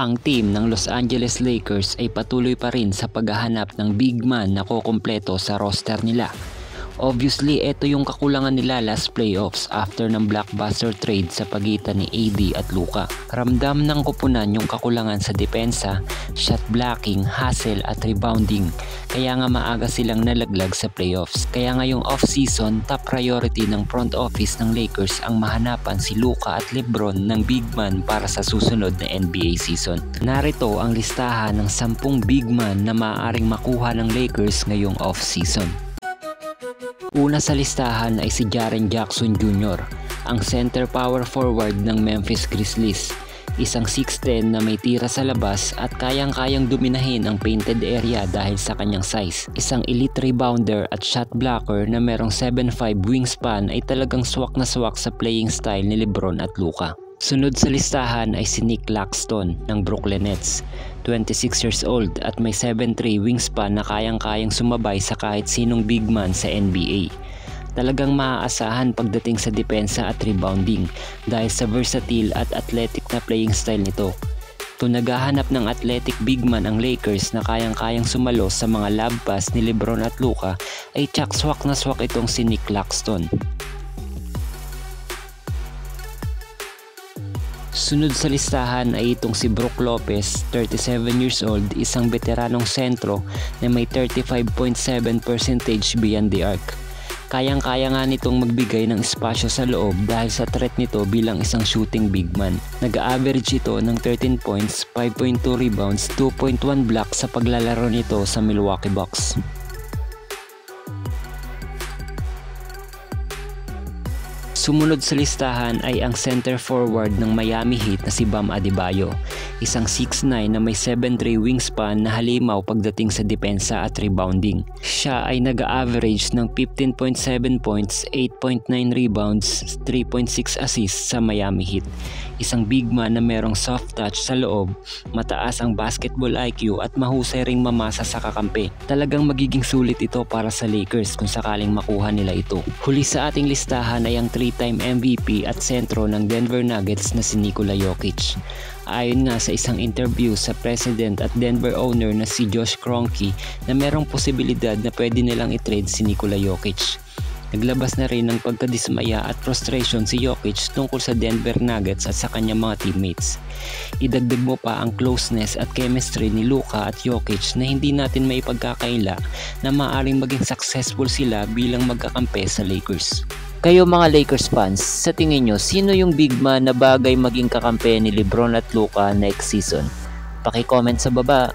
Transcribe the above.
Ang team ng Los Angeles Lakers ay patuloy pa rin sa paghahanap ng big man na kukumpleto sa roster nila. Obviously, ito yung kakulangan nila last playoffs after ng blockbuster trade sa pagitan ni AD at Luka. Ramdam ng kupunan yung kakulangan sa depensa, shot blocking, hustle at rebounding. Kaya nga maaga silang nalaglag sa playoffs. Kaya ngayong off-season, top priority ng front office ng Lakers ang mahanapan si Luka at LeBron ng big man para sa susunod na NBA season. Narito ang listahan ng 10 big man na maaaring makuha ng Lakers ngayong off-season. Una sa listahan ay si Jaren Jackson Jr., ang center power forward ng Memphis Grizzlies. Isang 6'10" na may tira sa labas at kayang-kayang dominahin ang painted area dahil sa kanyang size. Isang elite rebounder at shot blocker na merong 7'5" wingspan ay talagang swak na swak sa playing style ni LeBron at Luka. Sunod sa listahan ay si Nic Claxton ng Brooklyn Nets. 26 years old at may 7'3" wingspan na kayang-kayang sumabay sa kahit sinong big man sa NBA. Talagang maaasahan pagdating sa depensa at rebounding dahil sa versatile at athletic na playing style nito. Kung naghahanap ng athletic big man ang Lakers na kayang-kayang sumalo sa mga lob pass ni LeBron at Luka ay tsak swak na swak itong si Nic Claxton. Sunod sa listahan ay itong si Brook Lopez, 37 years old, isang veteranong sentro na may 35.7% beyond the arc. Kayang-kaya nga nitong magbigay ng espasyo sa loob dahil sa threat nito bilang isang shooting big man. Nag-average ito ng 13 points, 5.2 rebounds, 2.1 blocks sa paglalaro nito sa Milwaukee Bucks. Sumunod sa listahan ay ang center forward ng Miami Heat na si Bam Adebayo, isang 6'9" na may 7'3" wingspan na halimaw pagdating sa depensa at rebounding. Siya ay nag-average ng 15.7 points, 8.9 rebounds, 3.6 assists sa Miami Heat. Isang big man na merong soft touch sa loob, mataas ang basketball IQ at mahusay ring mamasa sa kakampi. Talagang magiging sulit ito para sa Lakers kung sakaling makuha nila ito. Huli sa ating listahan ay ang 3-time MVP at sentro ng Denver Nuggets na si Nikola Jokic. Ayon nga sa isang interview sa president at Denver owner na si Josh Kroenke na merong posibilidad na pwede nilang i-trade si Nikola Jokic. Naglabas na rin ng pagkadismaya at frustration si Jokic tungkol sa Denver Nuggets at sa kanyang mga teammates. Idagdag mo pa ang closeness at chemistry ni Luka at Jokic na hindi natin maipagkakaila na maaaring maging successful sila bilang magkakampi sa Lakers. Kayo mga Lakers fans, sa tingin nyo, sino yung big man na bagay maging kakampi ni LeBron at Luka next season? Paki-comment sa baba.